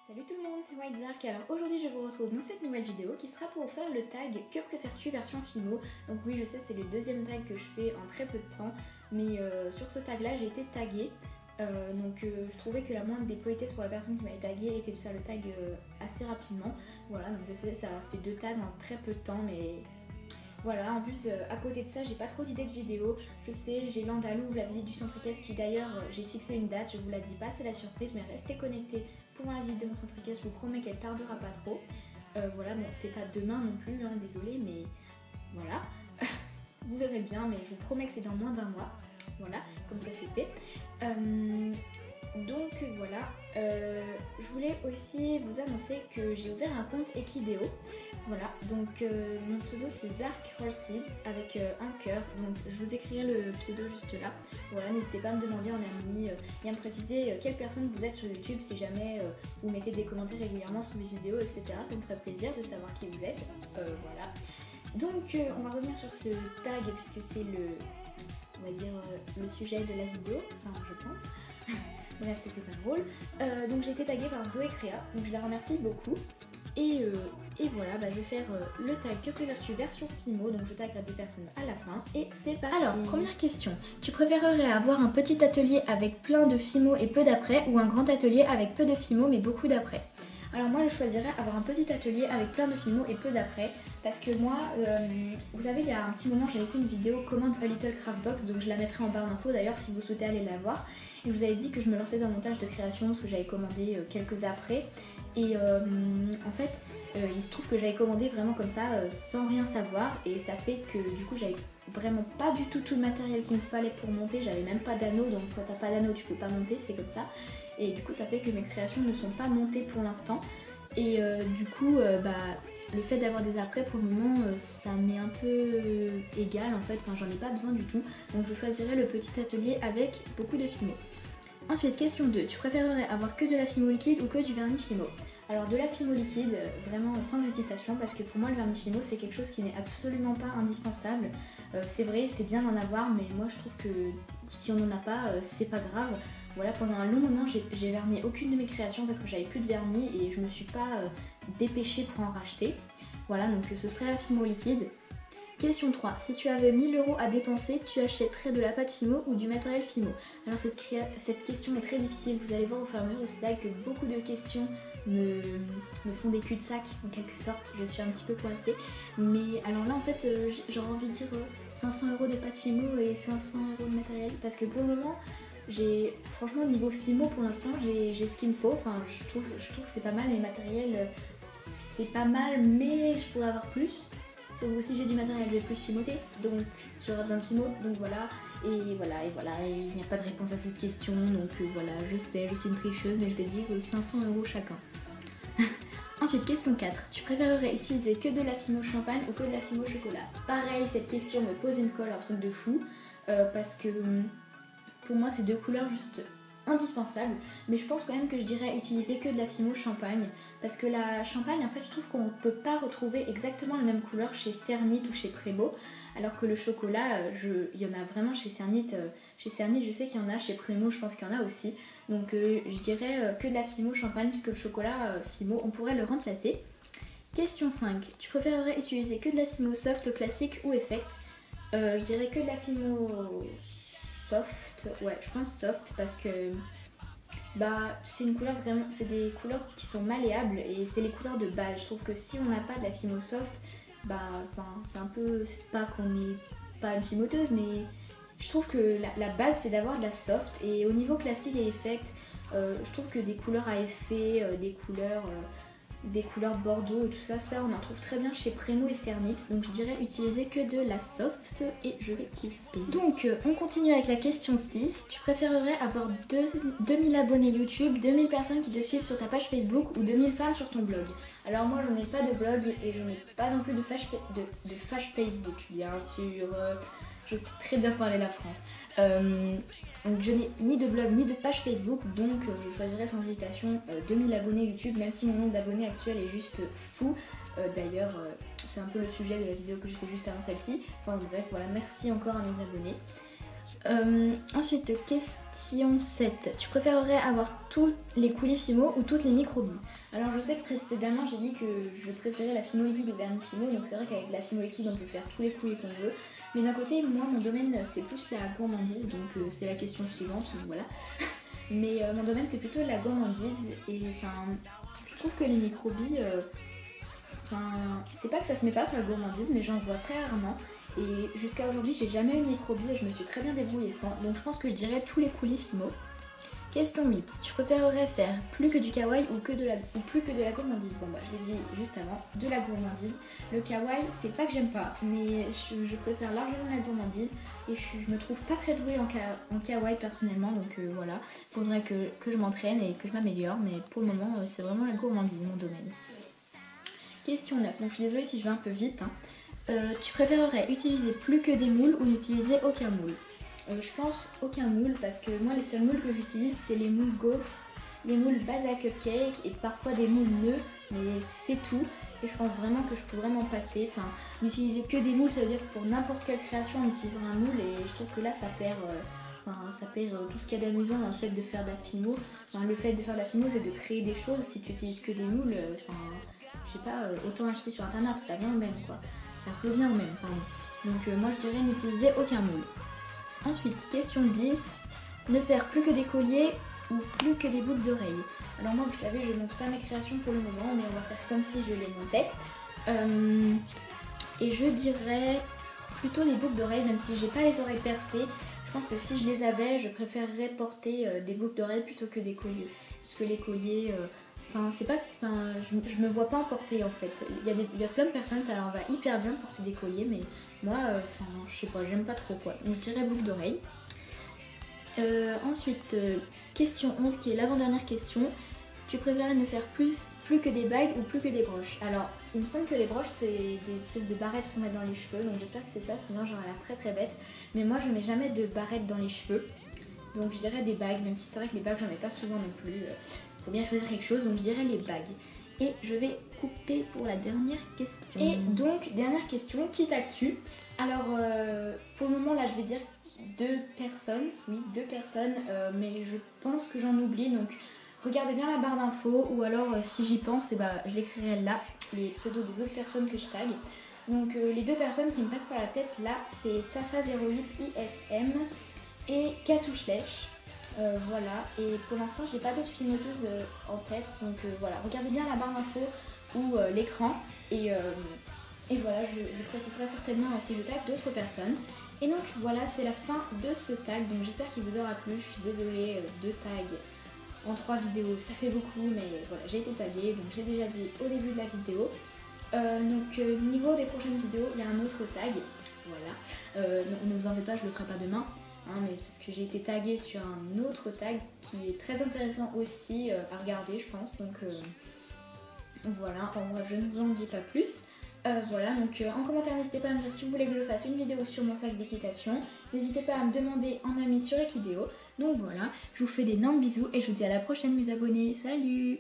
Salut tout le monde, c'est Whitezark. Alors aujourd'hui je vous retrouve dans cette nouvelle vidéo qui sera pour vous faire le tag Que préfères-tu version Fimo. Donc oui, je sais, c'est le deuxième tag que je fais en très peu de temps, mais sur ce tag là j'ai été taguée. Je trouvais que la moindre des politesses pour la personne qui m'avait taguée était de faire le tag assez rapidement. Voilà, donc je sais, ça a fait 2 tags en très peu de temps, mais voilà. En plus, à côté de ça, j'ai pas trop d'idées de vidéos. Je sais, j'ai l'Andalouse, la visite du centre équestre qui d'ailleurs, j'ai fixé une date, je vous la dis pas, c'est la surprise, mais restez connectés pour la visite de mon centre équestre, je vous promets qu'elle tardera pas trop. Voilà, bon, c'est pas demain non plus, hein, désolé, mais voilà. Vous verrez bien, mais je vous promets que c'est dans moins d'1 mois. Voilà, comme ça c'est fait. Donc voilà, je voulais aussi vous annoncer que j'ai ouvert un compte Equideo. Voilà, donc mon pseudo c'est Zark Horses avec un cœur, donc je vous écrirai le pseudo juste là. Voilà, n'hésitez pas à me demander en ami et à me préciser quelle personne vous êtes sur YouTube si jamais vous mettez des commentaires régulièrement sous mes vidéos, etc. Ça me ferait plaisir de savoir qui vous êtes. Voilà. Donc on va revenir sur ce tag puisque c'est on va dire le sujet de la vidéo, enfin je pense. Bref, c'était pas drôle. Donc j'ai été taguée par Zoé Créa, donc je la remercie beaucoup. Et voilà, je vais faire le tag Que préfères-tu version Fimo, donc je taguerai des personnes à la fin. Et c'est parti. Alors, première question. Tu préférerais avoir un petit atelier avec plein de Fimo et peu d'après, ou un grand atelier avec peu de Fimo mais beaucoup d'après? Alors moi je choisirais avoir un petit atelier avec plein de Fimo et peu d'après, parce que moi, vous savez, il y a un petit moment j'avais fait une vidéo Command a Little Craft Box, donc je la mettrai en barre d'infos d'ailleurs si vous souhaitez aller la voir. Et je vous avais dit que je me lançais dans le montage de création, parce que j'avais commandé quelques après. Et en fait, il se trouve que j'avais commandé vraiment comme ça, sans rien savoir, et ça fait que du coup j'avais vraiment pas du tout le matériel qu'il me fallait pour monter. J'avais même pas d'anneau, donc quand t'as pas d'anneau tu peux pas monter, c'est comme ça. Et du coup ça fait que mes créations ne sont pas montées pour l'instant. Et du coup le fait d'avoir des après pour le moment ça m'est un peu égal en fait, enfin j'en ai pas besoin du tout. Donc je choisirais le petit atelier avec beaucoup de Fimo. Ensuite, question 2, tu préférerais avoir que de la Fimo liquide ou que du vernis Fimo? Alors de la Fimo liquide, vraiment sans hésitation, parce que pour moi le vernis Fimo c'est quelque chose qui n'est absolument pas indispensable. C'est vrai, c'est bien d'en avoir, mais moi je trouve que si on n'en a pas, c'est pas grave. Voilà, pendant un long moment j'ai verni aucune de mes créations parce que j'avais plus de vernis et je me suis pas dépêchée pour en racheter. Voilà, donc ce serait la Fimo liquide. Question 3. Si tu avais 1000 € à dépenser, tu achèterais de la pâte Fimo ou du matériel Fimo? Alors cette question est très difficile, vous allez voir au fur et à mesure de ce tag que beaucoup de questions me font des cul-de-sac en quelque sorte, je suis un petit peu coincée. Mais alors là en fait j'aurais envie de dire 500 € de pâte Fimo et 500 € de matériel, parce que pour le moment franchement au niveau Fimo pour l'instant j'ai ce qu'il me faut, enfin je trouve que c'est pas mal, les matériels c'est pas mal, mais je pourrais avoir plus. Sauf que si j'ai du matériel, je vais plus Fimoter, donc j'aurai besoin de Fimo, donc voilà, et il n'y a pas de réponse à cette question, donc voilà, je sais, je suis une tricheuse, mais je vais dire 500 € chacun. Ensuite, question 4, tu préférerais utiliser que de la Fimo champagne ou que de la Fimo chocolat? Pareil, cette question me pose une colle, un truc de fou, parce que pour moi c'est 2 couleurs juste indispensables, mais je pense quand même que je dirais utiliser que de la Fimo champagne, parce que la champagne en fait je trouve qu'on ne peut pas retrouver exactement la même couleur chez Cernit ou chez Prémo, alors que le chocolat il y en a vraiment chez Cernit, je sais qu'il y en a, chez Prémo je pense qu'il y en a aussi, donc je dirais que de la Fimo champagne, puisque le chocolat Fimo on pourrait le remplacer. Question 5, tu préférerais utiliser que de la Fimo soft classique ou effect? Je dirais que de la Fimo soft, ouais je pense soft, parce que c'est une couleur vraiment, c'est des couleurs qui sont malléables et c'est les couleurs de base. Je trouve que si on n'a pas de la Fimo soft, c'est un peu, c'est pas qu'on n'est pas une fimoteuse, mais je trouve que la base c'est d'avoir de la soft. Et au niveau classique et effect, je trouve que des couleurs à effet, des couleurs bordeaux et tout ça, on en trouve très bien chez Prémo et Cernit, donc je dirais utiliser que de la soft, et je vais couper. Donc on continue avec la question 6, tu préférerais avoir 2000 abonnés YouTube, 2000 personnes qui te suivent sur ta page Facebook ou 2000 fans sur ton blog? Alors moi je n'ai pas de blog et je n'ai pas non plus de page Facebook, bien sûr, je sais très bien parler la France. Donc je n'ai ni de blog ni de page Facebook, donc je choisirais sans hésitation 2000 abonnés YouTube, même si mon nombre d'abonnés actuel est juste fou. D'ailleurs c'est un peu le sujet de la vidéo que je fais juste avant celle-ci. Enfin bref, voilà, merci encore à mes abonnés. Ensuite, question 7. Tu préférerais avoir tous les coulis Fimo ou toutes les microbilles? Alors je sais que précédemment j'ai dit que je préférais la Fimo liquide au vernis Fimo, donc c'est vrai qu'avec la Fimo liquide on peut faire tous les coulis qu'on veut. Mais d'un côté, moi mon domaine c'est plus la gourmandise, donc c'est la question suivante, donc voilà. Mais mon domaine c'est plutôt la gourmandise et enfin je trouve que les microbilles, c'est pas que ça se met pas sur la gourmandise, mais j'en vois très rarement. Et jusqu'à aujourd'hui, j'ai jamais eu de microbie et je me suis très bien débrouillée sans. Donc je pense que je dirais tous les coulis Fimo. Question 8. Tu préférerais faire plus que du kawaii ou plus que de la gourmandise? Bon bah je l'ai dit juste avant, de la gourmandise. Le kawaii, c'est pas que j'aime pas, mais je préfère largement la gourmandise. Et je me trouve pas très douée en kawaii personnellement, donc voilà. Faudrait que je m'entraîne et que je m'améliore, mais pour le moment, c'est vraiment la gourmandise, mon domaine. Question 9. Donc je suis désolée si je vais un peu vite, hein. Tu préférerais utiliser plus que des moules ou n'utiliser aucun moule? Je pense aucun moule parce que moi les seuls moules que j'utilise c'est les moules gaufres, les moules base à cupcake et parfois des moules nœuds, mais c'est tout. Et je pense vraiment que je peux vraiment passer. Enfin, n'utiliser que des moules, ça veut dire que pour n'importe quelle création on utilisera un moule et je trouve que là ça perd, tout ce qu'il y a d'amusant dans le fait de faire de la Fimo. Enfin, le fait de faire de la Fimo c'est de créer des choses. Si tu utilises que des moules, je sais pas, autant acheter sur internet, ça vient au même quoi. Ça revient au même, pardon. Donc moi je dirais n'utiliser aucun moule. Ensuite, question 10. Ne faire plus que des colliers ou plus que des boucles d'oreilles? Alors moi vous savez je monte pas mes créations pour le moment, mais on va faire comme si je les montais. Et je dirais plutôt des boucles d'oreilles, même si j'ai pas les oreilles percées. Je pense que si je les avais, je préférerais porter des boucles d'oreilles plutôt que des colliers. Parce que les colliers... je me vois pas en porter en fait. Il y a plein de personnes, ça leur va hyper bien de porter des colliers, mais moi, je sais pas, j'aime pas trop quoi. Donc je dirais boucle d'oreille. Ensuite, question 11 qui est l'avant-dernière question. Tu préférais ne faire plus que des bagues ou plus que des broches? Alors, il me semble que les broches c'est des espèces de barrettes qu'on met dans les cheveux, donc j'espère que c'est ça, sinon j'aurais l'air très très bête. Mais moi je mets jamais de barrettes dans les cheveux, donc je dirais des bagues, même si c'est vrai que les bagues j'en mets pas souvent non plus. Faut bien choisir quelque chose, donc je dirais les bagues. Et je vais couper pour la dernière question. Et donc, dernière question, qui tag-tu? Alors, pour le moment, là, je vais dire 2 personnes. Oui, 2 personnes, mais je pense que j'en oublie. Donc, regardez bien la barre d'infos, ou alors, si j'y pense, je l'écrirai là, les pseudos des autres personnes que je tag. Donc, les 2 personnes qui me passent par la tête, là, c'est Sasa08ISM et Katouchlech. Voilà, et pour l'instant j'ai pas d'autres filmoteuses en tête, donc voilà, regardez bien la barre d'infos ou l'écran et voilà, je préciserai certainement si je tag d'autres personnes. Et donc voilà, c'est la fin de ce tag, donc j'espère qu'il vous aura plu. Je suis désolée, 2 tags en 3 vidéos, ça fait beaucoup, mais voilà, j'ai été taguée, donc j'ai déjà dit au début de la vidéo. Niveau des prochaines vidéos, il y a un autre tag, voilà, ne vous en faites pas, je le ferai pas demain. Mais parce que j'ai été taguée sur un autre tag qui est très intéressant aussi à regarder je pense, donc voilà, en bref je ne vous en dis pas plus. Voilà, donc en commentaire n'hésitez pas à me dire si vous voulez que je fasse une vidéo sur mon sac d'équitation, n'hésitez pas à me demander en ami sur Equideo. Donc voilà, je vous fais d'énormes bisous et je vous dis à la prochaine mes abonnés, salut!